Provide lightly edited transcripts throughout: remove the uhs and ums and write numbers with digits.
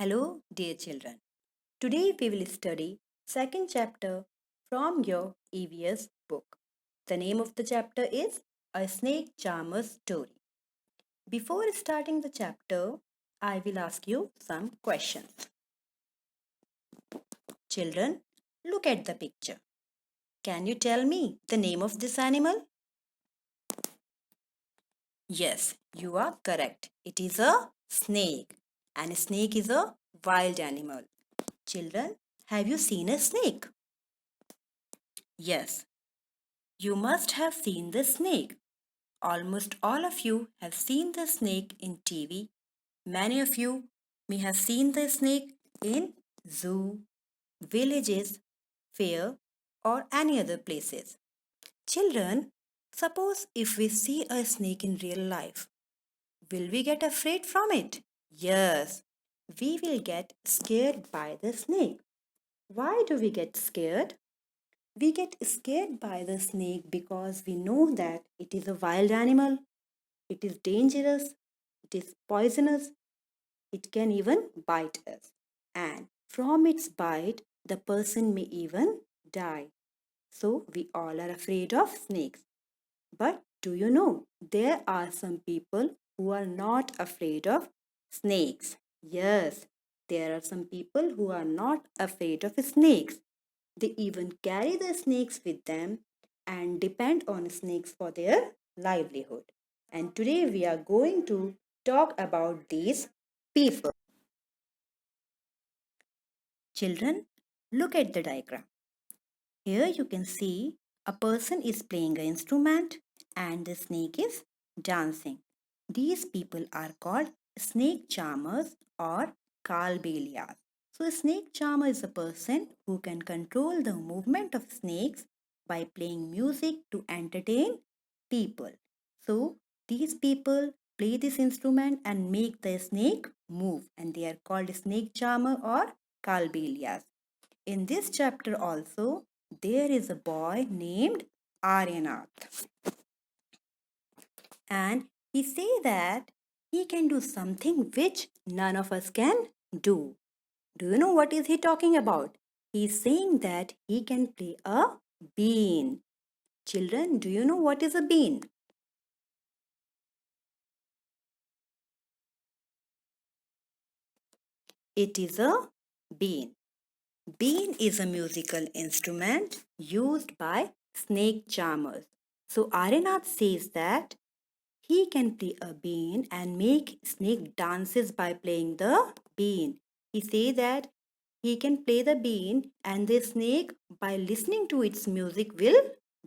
Hello, dear children. Today we will study second chapter from your EVS book. The name of the chapter is A Snake Charmer's Story. Before starting the chapter, I will ask you some questions. Children, look at the picture. Can you tell me the name of this animal? Yes, you are correct. It is a snake, and a snake is a wild animal. Children, have you seen a snake? Yes, you must have seen the snake. Almost all of you have seen the snake in TV. Many of you may have seen the snake in zoo, villages, fair, or any other places. Children, suppose if we see a snake in real life, will we get afraid from it? Yes, we will get scared by the snake. Why do we get scared? We get scared by the snake because we know that it is a wild animal, it is dangerous, it is poisonous, it can even bite us. And from its bite, the person may even die. So we all are afraid of snakes. But do you know, there are some people who are not afraid of snakes. Yes, there are some people who are not afraid of snakes. They even carry the snakes with them and depend on snakes for their livelihood. And today we are going to talk about these people. Children, look at the diagram. Here you can see a person is playing an instrument and the snake is dancing. These people are called snake charmers or kalbelias. So a snake charmer is a person who can control the movement of snakes by playing music to entertain people. So these people play this instrument and make the snake move, and they are called snake charmer or kalbelias. In this chapter also, there is a boy named Aryanath. And he say that he can do something which none of us can do. Do you know what is he talking about? He is saying that he can play a bean. Children, do you know what is a bean? It is a bean. Bean is a musical instrument used by snake charmers. So Aryanath says that he can play a bean and make snake dances by playing the bean. He say that he can play the bean and the snake by listening to its music will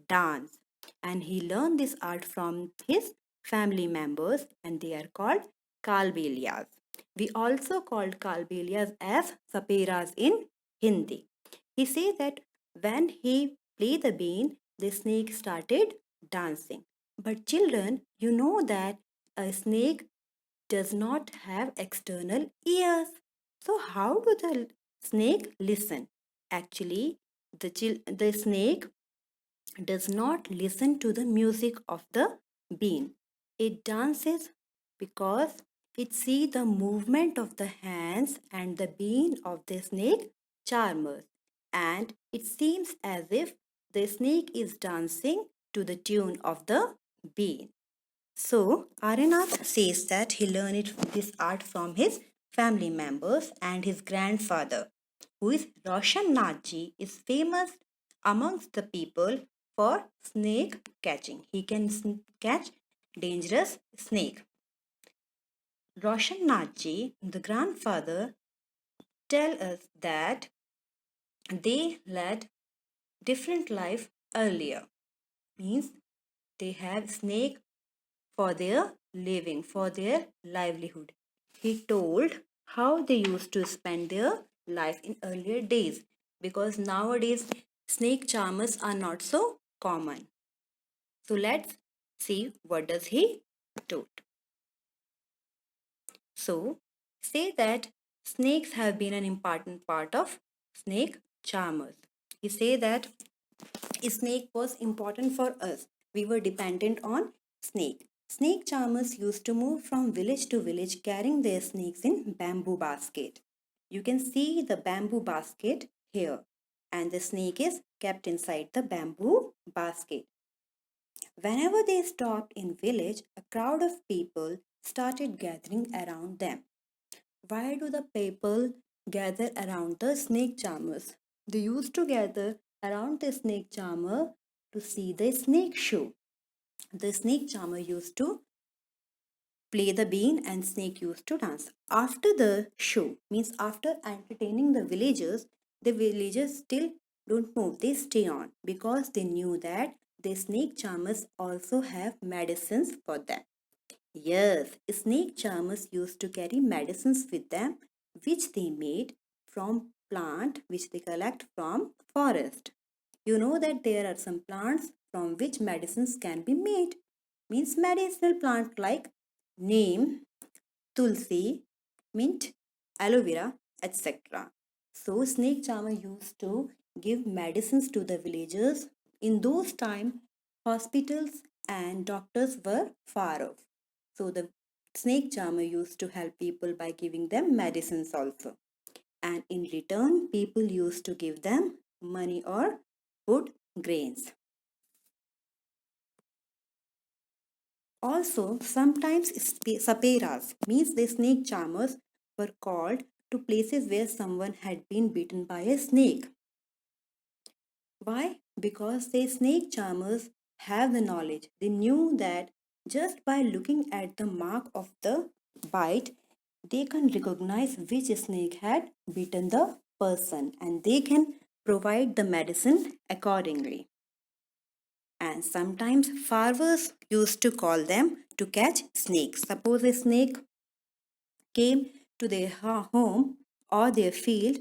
dance. And he learned this art from his family members and they are called kalbelias. We also called kalbelias as saperas in Hindi. He say that when he played the bean, the snake started dancing. But children, you know that a snake does not have external ears. So how do the snake listen? Actually, the snake does not listen to the music of the bean. It dances because it sees the movement of the hands and the bean of the snake charmers, and it seems as if the snake is dancing to the tune of the bean. So, Aryanath says that he learned this art from his family members and his grandfather, who is Roshan Nathji, is famous amongst the people for snake catching. He can catch dangerous snake. Roshan Nathji, the grandfather, tell us that they led different life earlier. Means they have snake for their living, for their livelihood. He told how they used to spend their life in earlier days because nowadays snake charmers are not so common. So let's see what does he told. So say that snakes have been an important part of snake charmers. He say that a snake was important for us. We were dependent on snake. Snake charmers used to move from village to village carrying their snakes in bamboo basket. You can see the bamboo basket here, and the snake is kept inside the bamboo basket. Whenever they stopped in village, a crowd of people started gathering around them. Why do the people gather around the snake charmers? They used to gather around the snake charmer to see the snake show. The snake charmer used to play the bean and snake used to dance. After the show, means after entertaining the villagers still don't move, they stay on because they knew that the snake charmers also have medicines for them. Yes, snake charmers used to carry medicines with them which they made from plant which they collect from forest. You know that there are some plants from which medicines can be made. Means medicinal plant like neem, tulsi, mint, aloe vera, etc. So snake charmer used to give medicines to the villagers. In those time, hospitals and doctors were far off. So the snake charmer used to help people by giving them medicines also. And in return, people used to give them money or food grains. Also, sometimes saperas, means the snake charmers, were called to places where someone had been bitten by a snake. Why? Because the snake charmers have the knowledge. They knew that just by looking at the mark of the bite, they can recognize which snake had bitten the person and they can provide the medicine accordingly. And sometimes farmers used to call them to catch snakes. Suppose a snake came to their home or their field,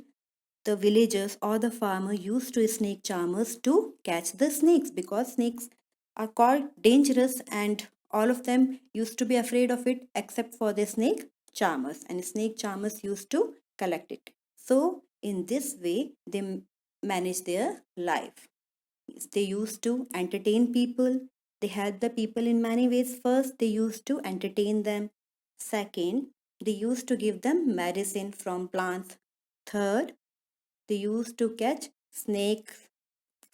the villagers or the farmer used to snake charmers to catch the snakes because snakes are called dangerous and all of them used to be afraid of it except for the snake charmers, and snake charmers used to collect it. So in this way they manage their life. They used to entertain people. They helped the people in many ways. First, they used to entertain them. Second, they used to give them medicine from plants. Third, they used to catch snakes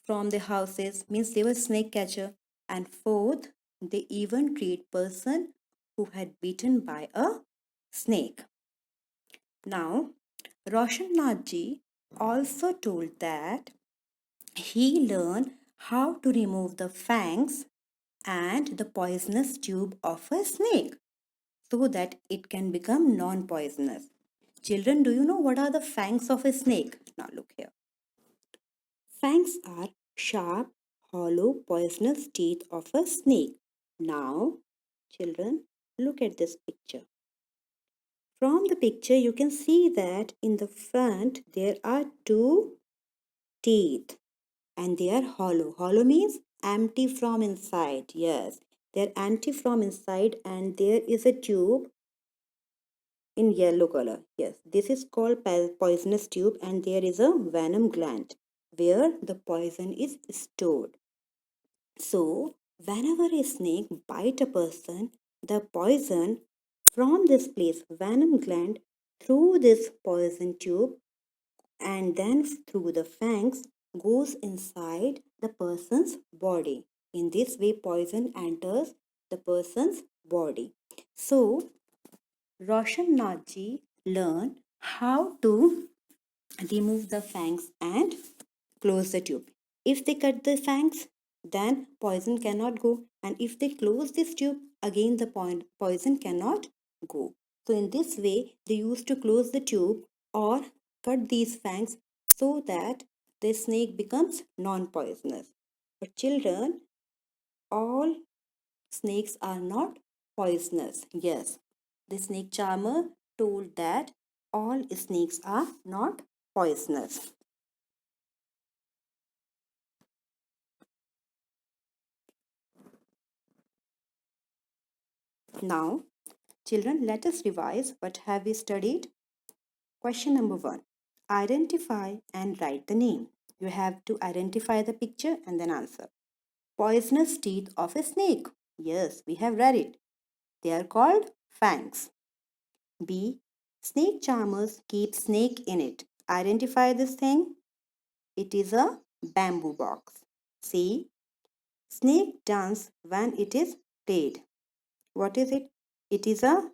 from the houses, means they were snake catcher. And fourth, they even treat person who had bitten by a snake. Now, Roshan Nathji also told that he learned how to remove the fangs and the poisonous tube of a snake so that it can become non-poisonous. Children, do you know what are the fangs of a snake? Now look here. Fangs are sharp, hollow, poisonous teeth of a snake. Now, children, look at this picture. From the picture, you can see that in the front there are two teeth and they are hollow. Hollow means empty from inside. Yes, they're empty from inside and there is a tube in yellow color. Yes, this is called poisonous tube and there is a venom gland where the poison is stored. So, whenever a snake bite a person, the poison from this place, venom gland, through this poison tube and then through the fangs goes inside the person's body. In this way, poison enters the person's body. So, Roshan Nathji learned how to remove the fangs and close the tube. If they cut the fangs, then poison cannot go, and if they close this tube, again the poison cannot go. So in this way, they used to close the tube or cut these fangs so that the snake becomes non-poisonous. But children, all snakes are not poisonous. Yes, the snake charmer told that all snakes are not poisonous. Now, children, let us revise what have we studied. Question number 1. Identify and write the name. You have to identify the picture and then answer. Poisonous teeth of a snake. Yes, we have read it. They are called fangs. B. Snake charmers keep snake in it. Identify this thing. It is a bamboo box. C. Snake dance when it is played. What is it? It is a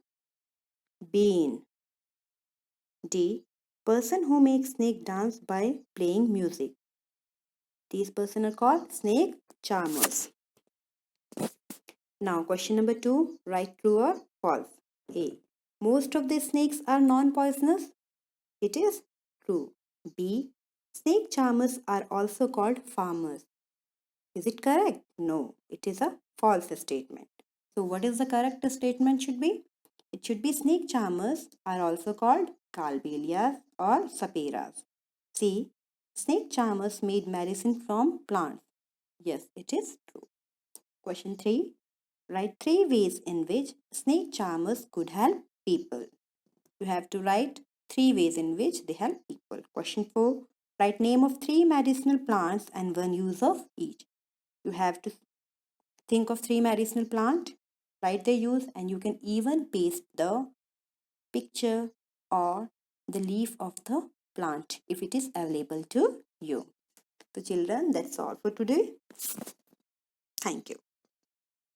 bean. D. Person who makes snake dance by playing music. These person are called snake charmers. Now question number 2. Write true or false. A. Most of the snakes are non-poisonous. It is true. B. Snake charmers are also called farmers. Is it correct? No, it is a false statement. So what is the correct statement should be? It should be snake charmers are also called calbelias or saperas. C. Snake charmers made medicine from plants. Yes, it is true. Question 3. Write 3 ways in which snake charmers could help people. You have to write 3 ways in which they help people. Question 4. Write name of 3 medicinal plants and 1 use of each. You have to think of 3 medicinal plant, write their use, and you can even paste the picture or the leaf of the plant if it is available to you. So children, that's all for today. Thank you.